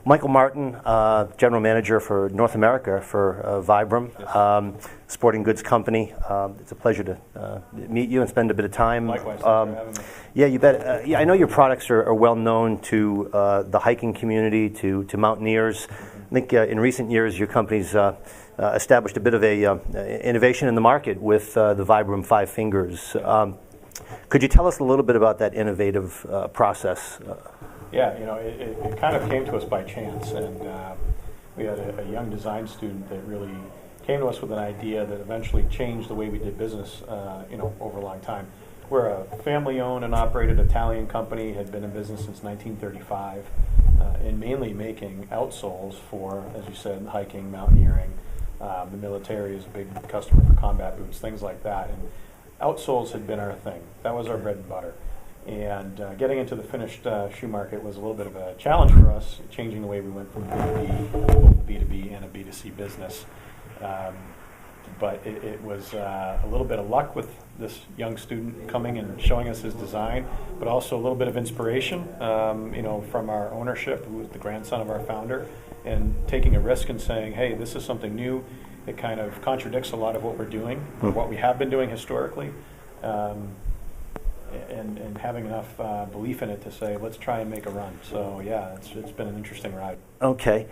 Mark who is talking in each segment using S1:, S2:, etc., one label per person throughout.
S1: Michael Martin, General Manager for North America for Vibram,
S2: Yes.
S1: Sporting goods company. It's a pleasure to meet you and spend a bit of time.
S2: Likewise, thanks for having me.
S1: Yeah, you bet. Yeah, I know your products are well known to the hiking community, to mountaineers. I think in recent years your company's established a bit of a innovation in the market with the Vibram 5 Fingers. Could you tell us a little bit about that innovative process?
S2: Yeah, it kind of came to us by chance, and we had a young design student that really came to us with an idea that eventually changed the way we did business, over a long time. We're a family-owned and operated Italian company, had been in business since 1935, and mainly making outsoles for, as you said, hiking, mountaineering. The military is a big customer for combat boots, things like that, and outsoles had been our thing. That was our bread and butter. And getting into the finished shoe market was a little bit of a challenge for us, changing the way we went from B2B, both B2B and a B2C business. But it was a little bit of luck with this young student coming and showing us his design, but also a little bit of inspiration, from our ownership, who was the grandson of our founder, and taking a risk and saying, hey, this is something new. It kind of contradicts a lot of what we're doing, or what we have been doing historically. And having enough belief in it to say, let's try and make a run. So yeah, it's been an interesting ride.
S1: Okay.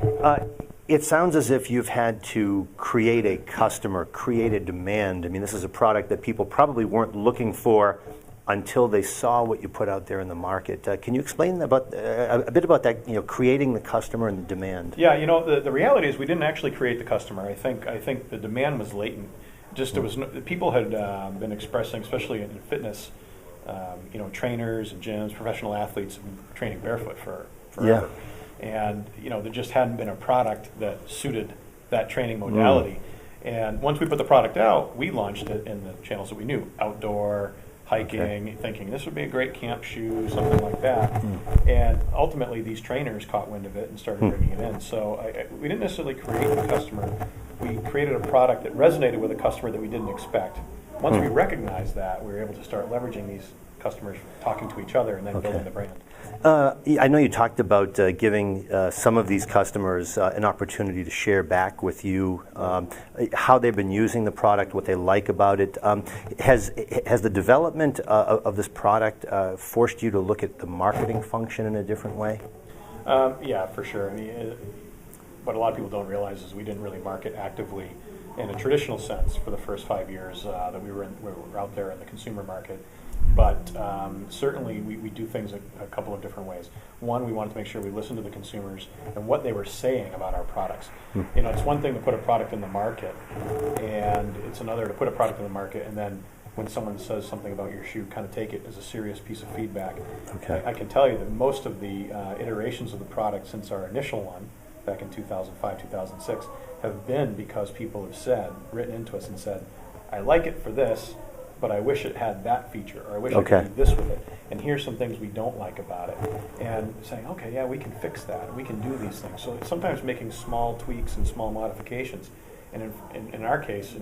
S1: It sounds as if you've had to create a customer, create a demand. I mean, this is a product that people probably weren't looking for until they saw what you put out there in the market. Can you explain about a bit about that, creating the customer and the demand?
S2: Yeah, the reality is we didn't actually create the customer. I think the demand was latent. Just there was people had been expressing, especially in fitness, trainers and gyms, professional athletes have been training barefoot for forever. Yeah. And, there just hadn't been a product that suited that training modality. And once we put the product out, we launched it in the channels that we knew, outdoor, hiking, thinking this would be a great camp shoe, something like that. And ultimately these trainers caught wind of it and started bringing it in. So we didn't necessarily create the customer. We created a product that resonated with a customer that we didn't expect. Once we recognized that, we were able to start leveraging these customers, talking to each other, and then building the brand.
S1: I know you talked about giving some of these customers an opportunity to share back with you how they've been using the product, what they like about it. Has the development of this product forced you to look at the marketing function in a different way?
S2: Yeah, for sure. I mean, what a lot of people don't realize is we didn't really market actively in a traditional sense for the first 5 years that we were out there in the consumer market. But certainly we do things a couple of different ways. One, we wanted to make sure we listened to the consumers and what they were saying about our products. It's one thing to put a product in the market, and it's another to put a product in the market and then when someone says something about your shoe, kind of take it as a serious piece of feedback.
S1: Okay.
S2: I can tell you that most of the iterations of the product since our initial one, back in 2005, 2006, have been because people have written into us and said, I like it for this, but I wish it had that feature, or I wish I could do this with it. And here's some things we don't like about it. And saying, okay, yeah, we can fix that. We can do these things. So it's sometimes making small tweaks and small modifications. And in our case,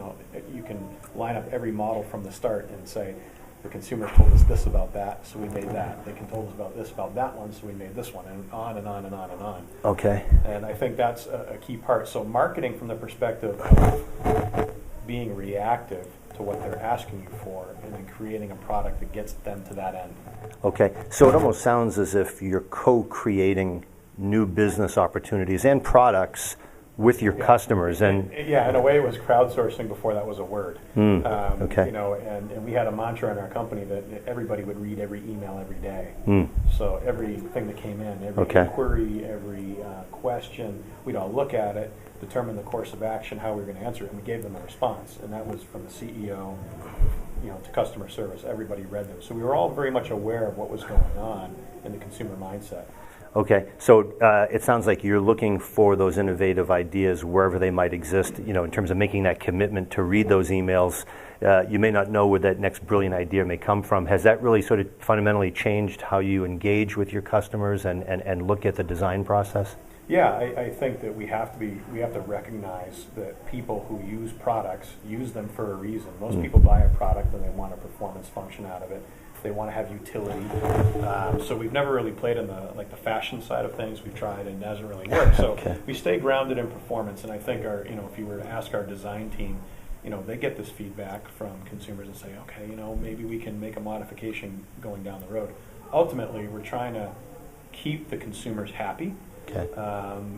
S2: you can line up every model from the start and say, the consumer told us this about that, so we made that. They can told us about this about that one, so we made this one, and on and on and on and on.
S1: Okay.
S2: And I think that's a key part. So marketing from the perspective of being reactive to what they're asking you for, and then creating a product that gets them to that end.
S1: Okay, so it almost sounds as if you're co-creating new business opportunities and products with your customers. And
S2: yeah, in a way it was crowdsourcing before that was a word.
S1: Okay.
S2: And we had a mantra in our company that everybody would read every email every day. So everything that came in, every inquiry, every question, we'd all look at it, determine the course of action, how we were going to answer it, and we gave them a response. And that was from the CEO, to customer service. Everybody read them. So we were all very much aware of what was going on in the consumer mindset.
S1: Okay, so it sounds like you're looking for those innovative ideas wherever they might exist, in terms of making that commitment to read those emails. You may not know where that next brilliant idea may come from. Has that really sort of fundamentally changed how you engage with your customers and look at the design process?
S2: Yeah, I think that we have to recognize that people who use products use them for a reason. Most people buy a product and they want a performance function out of it. They want to have utility. So we've never really played in the fashion side of things. We've tried and it hasn't really worked. So
S1: Okay.
S2: we stay grounded in performance. And I think if you were to ask our design team, they get this feedback from consumers and say, okay, maybe we can make a modification going down the road. Ultimately, we're trying to keep the consumers happy.
S1: Okay.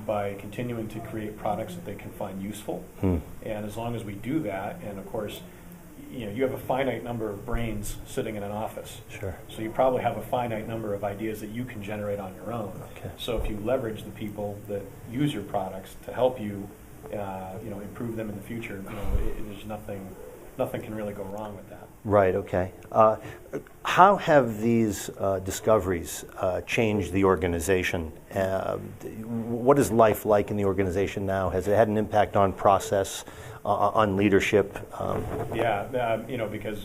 S2: By continuing to create products that they can find useful. And as long as we do that, and of course, you have a finite number of brains sitting in an office.
S1: Sure.
S2: So you probably have a finite number of ideas that you can generate on your own.
S1: Okay.
S2: So if you leverage the people that use your products to help you, improve them in the future, there's nothing can really go wrong with that.
S1: Right, okay. How have these discoveries changed the organization? What is life like in the organization now? Has it had an impact on process, on leadership?
S2: Because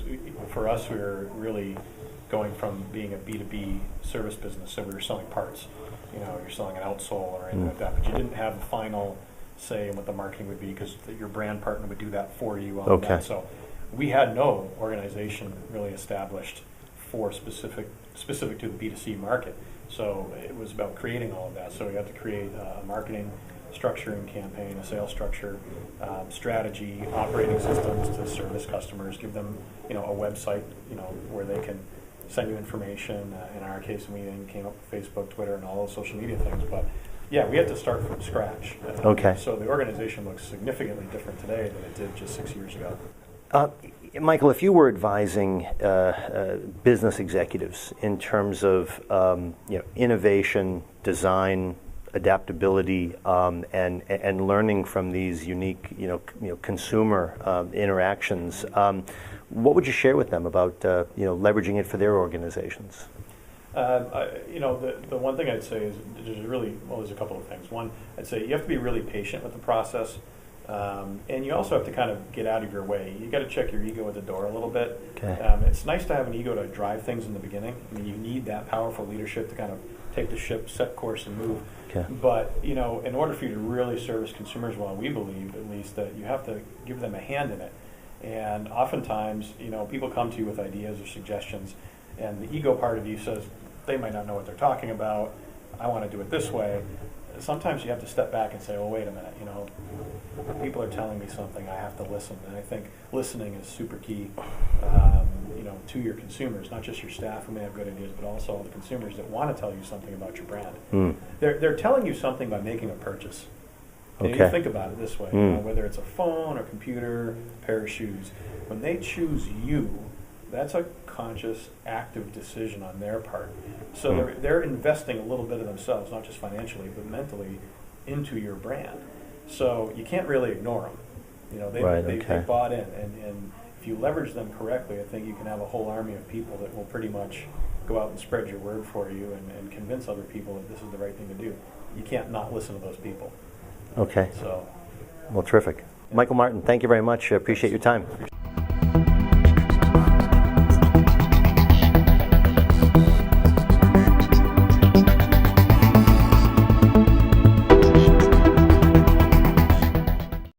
S2: for us, we were really going from being a B2B service business, so we were selling parts. You're selling an outsole or anything like that, but you didn't have the final say in what the marketing would be because your brand partner would do that for you.
S1: Okay.
S2: That. So we had no organization really established for specific to the B2C market. So it was about creating all of that. So we had to create a marketing structure and campaign, a sales structure, strategy, operating systems to service customers, give them, a website, where they can send you information. In our case, we then came up with Facebook, Twitter, and all those social media things. But yeah, we had to start from scratch.
S1: Okay.
S2: So the organization looks significantly different today than it did just 6 years ago.
S1: Michael, if you were advising business executives in terms of innovation, design, adaptability, and learning from these unique consumer interactions, what would you share with them about leveraging it for their organizations?
S2: The one thing I'd say is there's a couple of things. One, I'd say you have to be really patient with the process. And you also have to kind of get out of your way. You got to check your ego at the door a little bit.
S1: Okay.
S2: It's nice to have an ego to drive things in the beginning. I mean, you need that powerful leadership to kind of take the ship, set course, and move.
S1: Okay.
S2: But in order for you to really service consumers well, we believe at least that you have to give them a hand in it. And oftentimes, people come to you with ideas or suggestions, and the ego part of you says they might not know what they're talking about. I want to do it this way. Sometimes you have to step back and say, well, wait a minute, people are telling me something, I have to listen. And I think listening is super key, to your consumers, not just your staff who may have good ideas, but also all the consumers that want to tell you something about your brand. They're telling you something by making a purchase. And you think about it this way, whether it's a phone, a computer, a pair of shoes, when they choose you, that's a conscious, active decision on their part. So they're investing a little bit of themselves, not just financially, but mentally, into your brand. So you can't really ignore them. They bought in. And if you leverage them correctly, I think you can have a whole army of people that will pretty much go out and spread your word for you and convince other people that this is the right thing to do. You can't not listen to those people.
S1: Okay.
S2: So,
S1: well, terrific. Michael Martin, thank you very much. I appreciate your time.